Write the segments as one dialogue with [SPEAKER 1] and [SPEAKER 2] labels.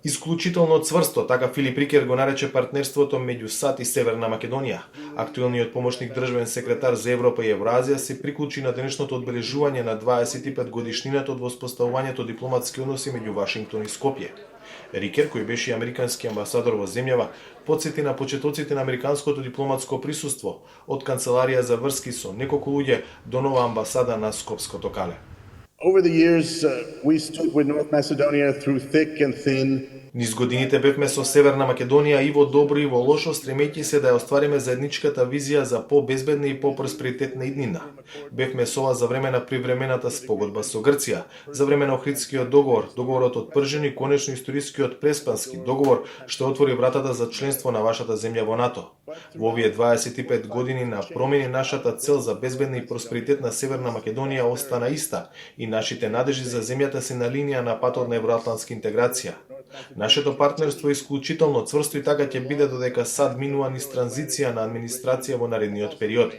[SPEAKER 1] Исклучително цврсто, така Филип Рикер го нарече партнерството меѓу САД и Северна Македонија. Актуелниот помошник државен секретар за Европа и Евразија се приклучи на денешното одбележување на 25 годишнината од воспоставувањето дипломатски односи меѓу Вашингтон и Скопје. Рикер, кој беше американски амбасадор во земјава, потсети на почетоците на американското дипломатско присуство, од канцеларија за врски со неколку луѓе до нова амбасада на Скопското кале.
[SPEAKER 2] Over the years, we stood with North Macedonia through thick and thin.
[SPEAKER 1] Низ годините бевме со Северна Македонија и во добро и во лошо, стремејќи се да ја оствариме заедничката визија за по-безбедна и по-просперитетна иднина. Бевме со ова за време на привремената спогодба со Грција, за време на Охридскиот договор, договорот од Пржин и конечно историскиот Преспански договор, што отвори вратата за членство на вашата земја во НАТО. Во овие 25 години на промени нашата цел за безбедна и просперитетна Северна Македонија остана иста и нашите надежи за земјата се на линија на патот на евроатлантска интеграција. Нашето партнерство е исклучително цврсто и така ќе биде додека САД минува низ транзиција на администрација во наредниот период.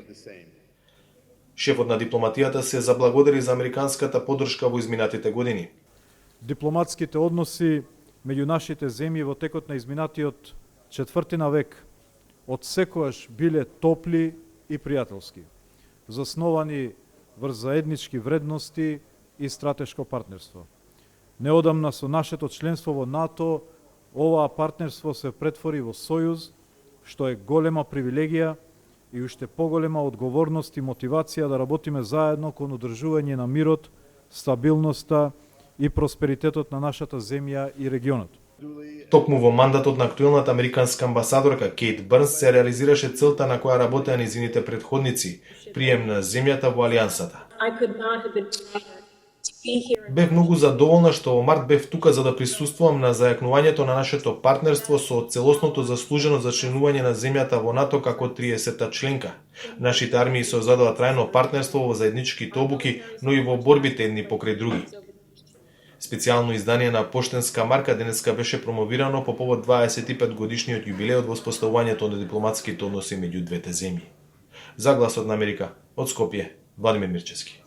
[SPEAKER 1] Шефот на дипломатијата се заблагодари за американската поддршка во изминатите години.
[SPEAKER 3] Дипломатските односи меѓу нашите земји во текот на изминатиот четвртина век од секојаш биле топли и пријателски, засновани врз заеднички вредности и стратешко партнерство. Неодамна со нашето членство во НАТО, оваа партнерство се претвори во сојуз, што е голема привилегија и уште поголема одговорност и мотивација да работиме заедно кон одржување на мирот, стабилноста и просперитетот на нашата земја и регионот.
[SPEAKER 1] Токму во мандатот на актуелната американска амбасадорка Кейт Бърнс се реализираше целта на која работеа низините претходници, прием на земјата во Алијансата. Бев многу задоволна што во март бев тука за да присуствувам на зајакнувањето на нашето партнерство со целосното заслужено зачленување на земјата во НАТО како 30-та членка. Нашите армии создадоа трајно партнерство во заедничките обуки, но и во борбите едни покрај други. Специјално издание на Поштенска марка денеска беше промовирано по повод 25 годишниот јубилеј од воспоставувањето на дипломатските односи меѓу двете земји. За Гласот на Америка, од Скопје, Владимир Мирчевски.